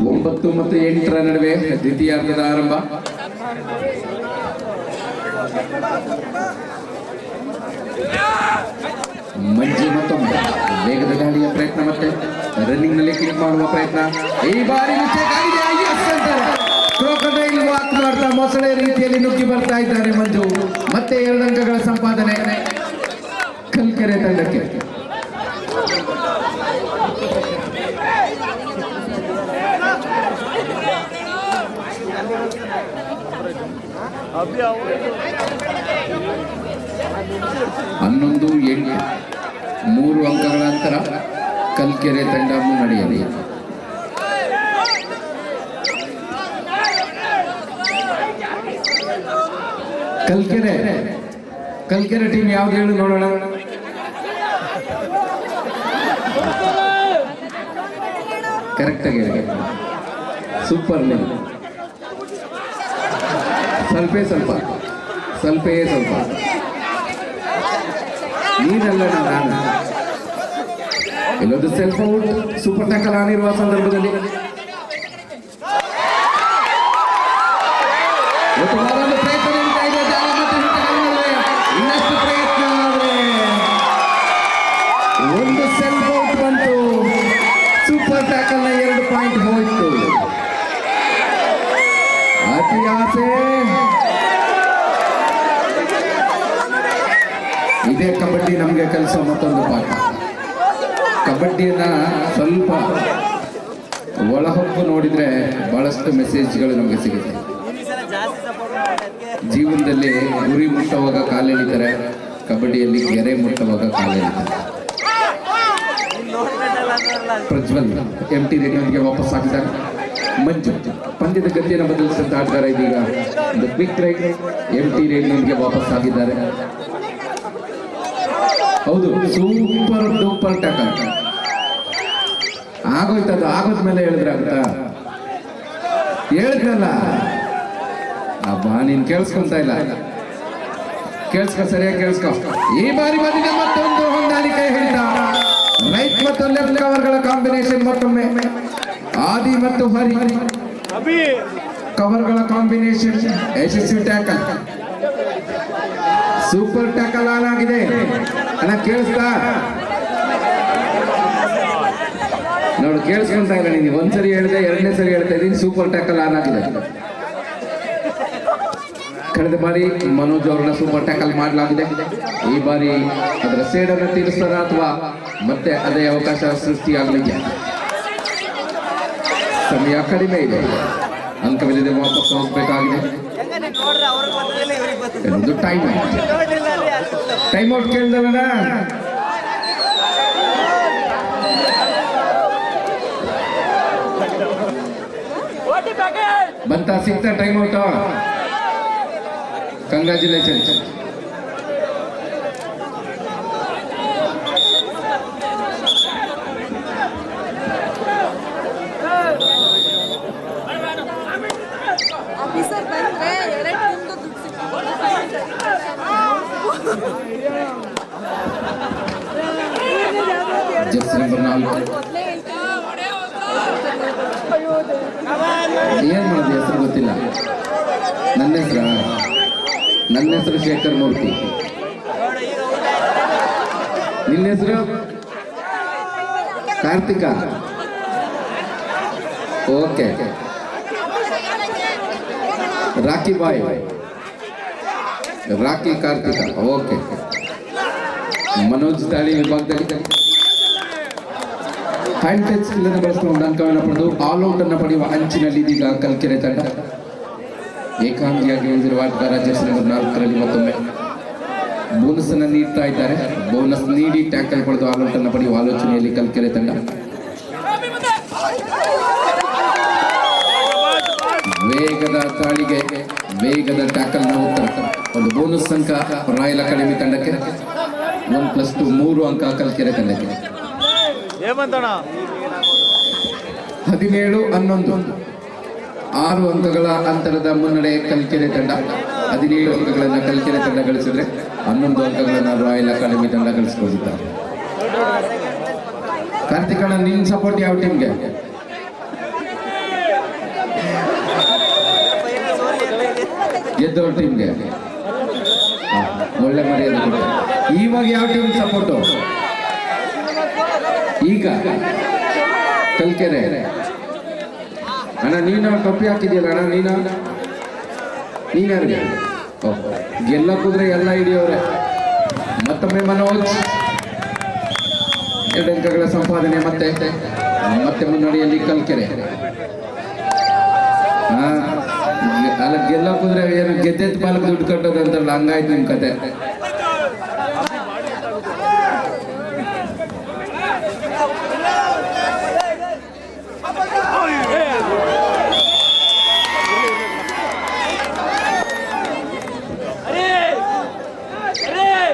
9 ಮತ್ತು 8 ನಡುವೆ ದ್ವಿತೀಯಾರ್ಧದ ಆರಂಭ. ಮಂಜು ಮತ್ತೊಮ್ಮೆ ವೇಗದ ದಾಳಿಯ ಪ್ರಯತ್ನ, ಮತ್ತೆ ರನ್ನಿಂಗ್ ನಲ್ಲಿ ಕ್ಲಿಕ್ ಮಾಡುವ ಪ್ರಯತ್ನ. ಈ ಬಾರಿ ಕ್ರೋಕಡೈಲ್ ವಾಕ್ ಮಾಡ್ತಾ ಮೊಸಳೆ ರೀತಿಯಲ್ಲಿ ನುಗ್ಗಿ ಬರ್ತಾ ಇದ್ದಾರೆ ಮಂಜು. ಮತ್ತೆ 2 ಅಂಕಗಳ ಸಂಪಾದನೆ ಕಲ್ಕೆರೆ ತಂಡಕ್ಕೆ. ಹನ್ನೊಂದು 8 3 ಅಂಕಗಳ ಅಂತರ ಕಲ್ಕೆರೆ ತಂಡ ಮುನ್ನಡೆಯಲಿ. ಕಲ್ಕೆರೆ ಟೀಮ್ ಯಾವ್ದು ಹೇಳು ನೋಡೋಣ. ಕರೆಕ್ಟ್ ಆಗಿ ಹೇಳಿ. Super name. ಸ್ವಲ್ಪೇ ಸ್ವಲ್ಪ ನೀನಲ್ಲ ನಾನು. ಇಲ್ಲೊಂದು ಸೆಲ್ಫ್ ಔಟ್. ಸೂಪರ್ ಟ್ಯಾಕಲ್ ಆಗಿರುವ ಸಂದರ್ಭದಲ್ಲಿ ಇನ್ನಷ್ಟು ಪ್ರಯತ್ನ ಆದರೆ ಒಂದು ಸೆಲ್ಫ್ ಔಟ್ ಬಂತು. ಸೂಪರ್ ಟ್ಯಾಕಲ್ ನ 2 ಪಾಯಿಂಟ್ ಹೋಯಿತು. ಅತಿ ಆಸೆ. ಇದೇ ಕಬಡ್ಡಿ ನಮಗೆ ಕಲಿಸೋ ಮತ್ತೊಂದು ಪಾಠ. ಕಬಡ್ಡಿಯನ್ನ ಸ್ವಲ್ಪ ಒಳಹೊಕ್ಕು ನೋಡಿದ್ರೆ ಬಹಳಷ್ಟು ಮೆಸೇಜ್ಗಳು ನಮಗೆ ಸಿಗುತ್ತೆ. ಜೀವನದಲ್ಲಿ ಗುರಿ ಮುಟ್ಟುವಾಗ ಕಾಲೆಳಿತಾರೆ, ಕಬಡ್ಡಿಯಲ್ಲಿ ಗೆರೆ ಮುಟ್ಟುವಾಗ ಕಾಲೆಳಿತಾರೆ. ಪ್ರಜ್ವಲ್ ಎಂಟಿ ರೇಡಿಯೋಗೆ ವಾಪಸ್ ಹಾಕಿದ್ದಾರೆ. ಮಂಜು ಪಂದ್ಯದ ಗತಿಯನ್ನು ಬದಲಿಸಿದಂತ ಆಟಗಾರ ಇದೀಗ ಒಂದು ಕ್ವಿಕ್ ರೈಟ್ ಎಂಟಿ ರೇಡಿಯೋಗೆ ವಾಪಸ್ ಆಗಿದ್ದಾರೆ. ಹೌದು, ಸೂಪರ್ ಡೂಪರ್ ಟ್ಯಾಕಲ್ ಆಗೋಯ್ತದ. ಆಗೋದ್ಮೇಲೆ ಹೇಳಿದ್ರೆ ಆಗುತ್ತಾ? ಹೇಳಿದ್ನಲ್ಲ ಅಬ್ಬಾ, ನೀನ್ ಕೇಳಿಸ್ಕೊಂತ ಇಲ್ಲ. ಸರಿಯಾಗಿ ಕೇಳಿಸ್ಕೊ. ಈ ಬಾರಿ ಬಂದಿದೆ ಮತ್ತೊಂದು ಹೊಂದಾಣಿಕೆ ಹಿಡಿತ. ರೈಟ್ ಮತ್ತು ಲೆಫ್ಟ್ ಕವರ್ಗಳ ಕಾಂಬಿನೇಷನ್. ಮತ್ತೊಮ್ಮೆ ಆದಿ ಮತ್ತು ಹರಿ ಕವರ್ಗಳ ಕಾಂಬಿನೇಷನ್. ಯಶಸ್ವಿ ಟ್ಯಾಕಲ್. ಸೂಪರ್ ಟ್ಯಾಕಲ್ ಆನ್ ಆಗಿದೆ. ಅಣ್ಣ ಕೇಳಿಸ್ತಾ? ನೋಡು, ಕೇಳಿಸ್ಕೊಂತ ಇಲ್ಲ. ನೀನು ಒಂದ್ಸರಿ ಹೇಳಿದೆ, 2ನೇ ಸರಿ ಹೇಳ್ತಾ ಇದ್ದೀನಿ. ಸೂಪರ್ ಟ್ಯಾಕಲ್ ಆನ್ ಆಗಿದೆ. ಕಳೆದ ಬಾರಿ ಮನೋಜ್ ಅವರನ್ನ ಸೂಪರ್ ಟ್ಯಾಕಲ್ ಮಾಡಲಾಗಿದೆ. ಈ ಬಾರಿ ಅದರ ಸೇಡನ್ನು ತೀರಿಸ್ತಾರ ಅಥವಾ ಮತ್ತೆ ಅದೇ ಅವಕಾಶ ಸೃಷ್ಟಿಯಾಗಲಿದೆ. ಸಮಯ ಕಡಿಮೆ ಇದೆ, ಅಂಕವಿಲ್ಲದೆ ವಾಪಸ್ ಹೋಗಬೇಕಾಗಿದೆ. ಟೈಮ್ ಔಟ್ ಕೇಳಿದಲ್ಲ. ಬಂತ, ಸಿಗ್ತಾ time out. Congratulations. Jersey number 4. ಏನ್ ಮಾಡೋದು ಹೆಸರು ಗೊತ್ತಿಲ್ಲ. ನನ್ನ ಹೆಸರು ಶೇಖರ್ ಮೂರ್ತಿ. ನಿನ್ನ ಹೆಸರು ಕಾರ್ತಿಕ. ಓಕೆ. ರಾಕಿ ಬಾಯ್, ರಾಕಿ ಕಾರ್ತಿಕ. ಓಕೆ. ಮನೋಜ್ ತಾಳಿ ವಿಭಾಗದಲ್ಲಿ ಹ್ಯಾಂಡ್ ಟಚ್ ಸ್ಕಿಲ್ ಅನ್ನು ಬಳಸಿಕೊಂಡು ಅಂಕವನ್ನು ಪಡೆದು ಆಲ್ ಔಟ್ ಅನ್ನು ಪಡೆಯುವ ಅಂಚಿನಲ್ಲಿ ಇದೀಗ ಕಲ್ಕೆರೆ ತಂಡ. ಏಕಾಂಗಿಯಾಗಿ ಉಳಿದಿರುವ ಆಟಗಾರ ಜರ್ಸಿ ನಂಬರ್ 4ರಲ್ಲಿ ಮತ್ತೊಮ್ಮೆ ಬೋನಸ್ ಅನ್ನು ನೀಡ್ತಾ ಇದ್ದಾರೆ. ಬೋನಸ್ ನೀಡಿ ಟ್ಯಾಕಲ್ ಪಡೆದು ಆಲ್ ಔಟ್ ಅನ್ನು ಪಡೆಯುವ ಆಲೋಚನೆಯಲ್ಲಿ ಕಲ್ಕೆರೆ ತಂಡ. ವೇಗದ ತಾಳಿಗೆ ವೇಗದ ಟ್ಯಾಕಲ್ ನ ಉತ್ತರ. ಒಂದು ಬೋನಸ್ ಅಂಕ ರಾಯಲ್ ಅಕಾಡೆಮಿ ತಂಡಕ್ಕೆ. 1+2 3 ಅಂಕ ಕಲ್ಕೆರೆ ತಂಡಕ್ಕೆ. 17-11 6 ಅಂಕಗಳ ಅಂತರದ ಮುನ್ನಡೆ ಕಲ್ಕೆರೆ ತಂಡ. 17 ಅಂಕಗಳನ್ನು ಕಲ್ಕೆರೆ ತಂಡ ಗಳಿಸಿದ್ರೆ 11 ಅಂಕಗಳನ್ನು ರಾಯಲ್ ಅಕಾಡೆಮಿ ತಂಡ ಗಳಿಸಿಕೊಂಡಿದ್ದಾರೆ. ಕಾರ್ತಿಕಣ್ಣ ನಿನ್ ಸಪೋರ್ಟ್ ಯಾವ ಟೀಮ್ಗೆ? ಗೆದ್ದವ್ರ ಟೀಮ್ಗೆ. ಒಳ್ಳೆ ಮರ್ಯಾದೆ ಕೊಡ್ತಾರೆ. ಇವಾಗ ಯಾವ ಟೀಮ್ ಸಪೋರ್ಟು? ಈಗ ಕಲ್ಕೆರೆ ಅಣ್ಣ ನೀನು ಟೊಪ್ಪಿ ಹಾಕಿದ್ಯಲ್ಲ ಅಣ್ಣ, ನೀನ್ ಯಾರಿಗೆ? ಗೆಲ್ಲ ಕುದ್ರೆ ಎಲ್ಲ ಹಿಡಿಯೋರೆ. ಮತ್ತೊಮ್ಮೆ ಮನೋಜ್ 2 ಅಂಕಗಳ ಸಂಪಾದನೆ. ಮತ್ತೆ ಮುನ್ನಡೆಯಲ್ಲಿ ಕಲ್ಕೆರೆ. ಅಲ್ಲ ಗೆಲ್ಲ ಕುದ್ರೆ ಏನು ಗೆದ್ದೆದ್ ಪಾಲಕ್ ದುಡ್ಡು ಕಟ್ಟೋದು ಅಂತಲ್ಲ, ಹಂಗಾಯ್ತು ನಿಮ್ ಕತೆ.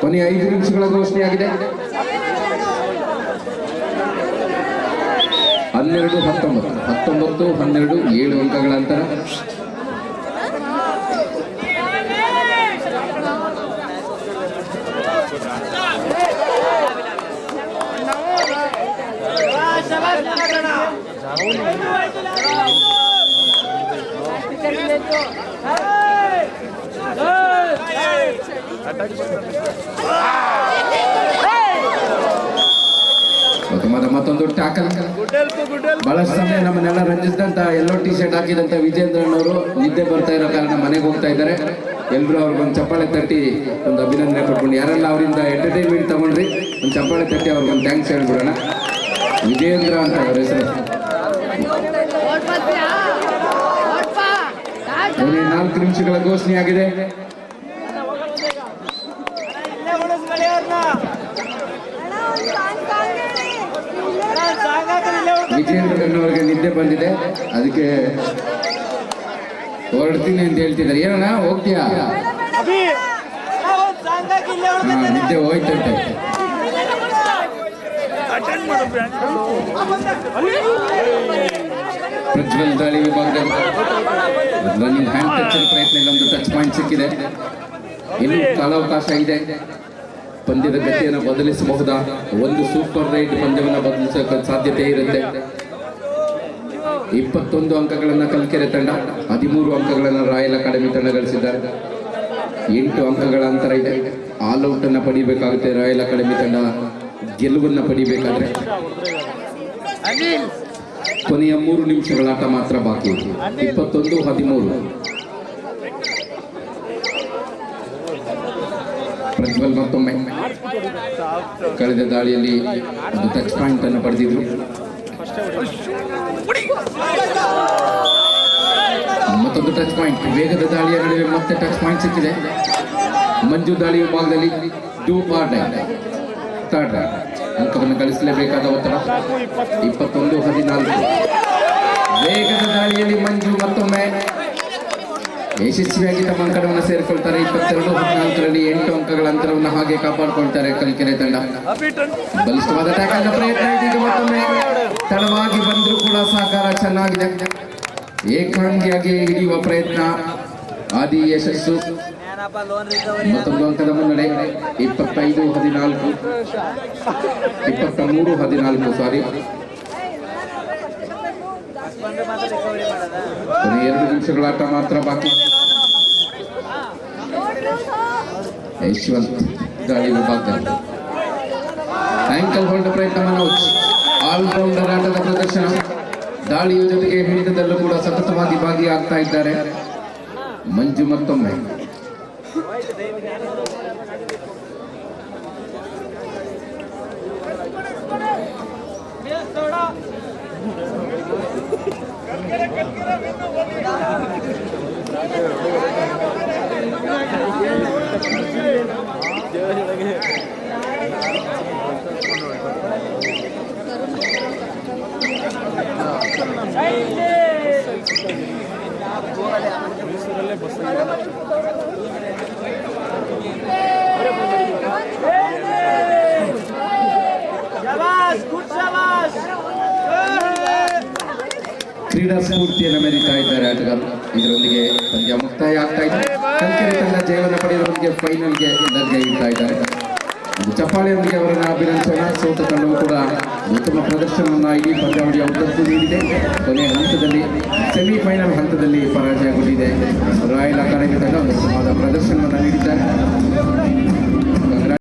ಕೊನೆಯ 5 ನಿಮಿಷಗಳ ಘೋಷಣೆಯಾಗಿದೆ. 12-19, 12 7 ಅಂಕಗಳ ಅಂತರ. ಮತ್ತೊಂದು ಟ್ಯಾಕಲ್. ಬಹಳಷ್ಟು ಸಮಯ ನಮ್ಮನ್ನೆಲ್ಲ ರಂಜಿಸಿದಂತ ಎಲ್ಲೋ ಟಿ ಶರ್ಟ್ ಹಾಕಿದಂತ ವಿಜೇಂದ್ರನವರು ನಿದ್ದೆ ಬರ್ತಾ ಇರೋ ಕಾರಣ ಮನೆಗೆ ಹೋಗ್ತಾ ಇದ್ದಾರೆ. ಎಲ್ಲರೂ ಅವ್ರಿಗೊಂದು ಚಪ್ಪಾಳೆ ತಟ್ಟಿ ಒಂದು ಅಭಿನಂದನೆ ಕೊಟ್ಕೊಂಡು, ಯಾರೆಲ್ಲ ಅವರಿಂದ ಎಂಟರ್ಟೈನ್ಮೆಂಟ್ ತಗೊಂಡ್ರಿ ಒಂದು ಚಪ್ಪಾಳೆ ತಟ್ಟಿ ಅವ್ರಿಗೊಂದು ಥ್ಯಾಂಕ್ಸ್ ಹೇಳ್ಬಿಡೋಣ. ವಿಜೇಂದ್ರ ಅಂತ ಅವ್ರ ಹೆಸರು. 4 ನಿಮಿಷಗಳ ಘೋಷಣೆಯಾಗಿದೆ. ವಿಜೇಂದ್ರನವ್ರಿಗೆ ನಿದ್ದೆ ಬಂದಿದೆ, ಅದಕ್ಕೆ ಹೊರಡ್ತೀನಿ ಅಂತ ಹೇಳ್ತಿದ್ದಾರೆ. ಏನಣ್ಣ ಹೋಗ್ತೀಯಾ? ನಿದ್ದೆ ಹೋಯ್ತಂತೆ. ಪ್ರಜ್ವಲ್ ದಾಳಿ ವಿಭಾಗದಲ್ಲಿ ರನ್ನಿಂಗ್ ಹ್ಯಾಂಡ್ ಟಚ್ ಪ್ರಯತ್ನ, ಇಲ್ಲೊಂದು ಟಚ್ ಪಾಯಿಂಟ್ ಸಿಕ್ಕಿದೆ. ಇನ್ನು ಕಾಲಾವಕಾಶ ಇದೆ. ಪಂದ್ಯದ ಗತಿಯನ್ನು ಬದಲಿಸಬಹುದಾ? ಒಂದು ಸೂಪರ್ ರೈಡ್ ಪಂದ್ಯವನ್ನು ಬದಲಿಸೋಕೆ ಸಾಧ್ಯತೆ ಇರುತ್ತೆ. 21 ಅಂಕಗಳನ್ನು ಕಲ್ಕೆರೆ ತಂಡ, 13 ಅಂಕಗಳನ್ನು ರಾಯಲ್ ಅಕಾಡೆಮಿ ತಂಡ ಗಳಿಸಿದ್ದಾರೆ. 8 ಅಂಕಗಳ ಅಂತರ ಇದೆ. ಆಲ್ ಔಟ್ ಅನ್ನು ಪಡಿಬೇಕಾಗುತ್ತೆ ರಾಯಲ್ ಅಕಾಡೆಮಿ ತಂಡ ಗೆಲುವನ್ನು ಪಡಿಬೇಕಾದ್ರೆ. ಕೊನೆಯ 3 ನಿಮಿಷಗಳ ಆಟ ಮಾತ್ರ ಬಾಕಿ ಇದೆ. 21-13. ಪ್ರಜ್ವಲ್ ಮತ್ತೊಮ್ಮೆ ಕಳೆದ ದಾಳಿಯಲ್ಲಿ ಒಂದು ಟಚ್ ಪಾಯಿಂಟ್ ಅನ್ನು ಪಡೆದಿದ್ರು. ಮತ್ತೊಂದು ಟಚ್ ಪಾಯಿಂಟ್. ವೇಗದ ದಾಳಿಯ ನಡುವೆ ಮತ್ತೆ ಟಚ್ ಪಾಯಿಂಟ್ ಸಿಕ್ಕಿದೆ. ಮಂಜು ದಾಳಿ ವಿಭಾಗದಲ್ಲಿ ಡೂ ಆರ್ ಡೈ ಥರ್ಡ್ ಅಂಕವನ್ನು ಗಳಿಸಲೇಬೇಕಾದ ಒತ್ತಡ. 21-14. ವೇಗದ ದಾಳಿಯಲ್ಲಿ ಮಂಜು ಮತ್ತೊಮ್ಮೆ ಯಶಸ್ವಿಯಾಗಿ ತಮ್ಮ ಅಂಕವನ್ನು ಸೇರಿಕೊಳ್ತಾರೆ. 22-14ರಲ್ಲಿ 8 ಅಂಕಗಳ ಅಂತರವನ್ನು ಹಾಗೆ ಕಾಪಾಡಿಕೊಳ್ತಾರೆ ಕಲ್ಕೆರೆ ತಂಡ. ಬಲಿಷ್ಠವಾದ ಟ್ಯಾಕಲ್ ಪ್ರಯತ್ನ ಇದೀಗ ಮತ್ತೊಮ್ಮೆ ತಡವಾಗಿ ಬಂದರೂ ಕೂಡ ಸಹಕಾರ ಚೆನ್ನಾಗಿದೆ. ಏಕಾಂಗಿಯಾಗಿ ಹಿಡಿಯುವ ಪ್ರಯತ್ನ, ಆದಿ ಯಶಸ್ಸು. ಮತ್ತೊಂದು ಅಂಕದ ಮುನ್ನಡೆ. 25-14, 23-14 ಸಾರಿ. 2 ನಿಮಿಷಗಳ ಆಟ ಮಾತ್ರ ಬಾಕಿ. ಯಶವಂತ್ ದಾಳಿ ವಿಭಾಗದಲ್ಲಿ ಆಂಕಲ್ ಹೋಲ್ಡ್ ಪ್ರಯತ್ನ ಮನೋಜ್. ಆಲ್ರೌಂಡರ್ ಆಟದ ಪ್ರದರ್ಶನ. ದಾಳಿಯ ಜೊತೆಗೆ ಹಿಡಿತದಲ್ಲೂ ಕೂಡ ಸತತವಾಗಿ ಭಾಗಿಯಾಗ್ತಾ ಇದ್ದಾರೆ ಮಂಜು ಮತ್ತೊಮ್ಮೆ. ಕ್ರೀಡಾ ಸ್ಫೂರ್ತಿಯನ್ನು ಮೆರೀತಾ ಇದ್ದಾರೆ ಆಟಗಾರರು. ಇದರೊಂದಿಗೆ ಪಂದ್ಯ ಮುಕ್ತಾಯ ಆಗ್ತಾ ಇದೆ. ಕಲ್ಕೆರೆ ತಂಡ ಜಯವನ್ನು ಪಡೆಯುವುದರೊಂದಿಗೆ ಫೈನಲ್ಗೆ ದರ್ಜೆ ಇಡ್ತಾ ಇದ್ದಾರೆ. ಒಂದು ಚಪ್ಪಾಳೆಯೊಂದಿಗೆ ಅವರನ್ನು ಅಭಿನಂದಿಸೋಣ. ಸೋತ ತಂಡವು ಕೂಡ ಉತ್ತಮ ಪ್ರದರ್ಶನವನ್ನು ಇಡೀ ಪಂದ್ಯಾವಳಿಯ ಉದ್ದಕ್ಕೂ ನೀಡಿದೆ. ಕೊನೆಯ ಹಂತದಲ್ಲಿ ಸೆಮಿಫೈನಲ್ ಹಂತದಲ್ಲಿ ಪರಾಜಯಗೊಂಡಿದೆ. ರಾಯಲ್ ಅಕಾಡೆಮಿ ತಂಡ ಒಂದು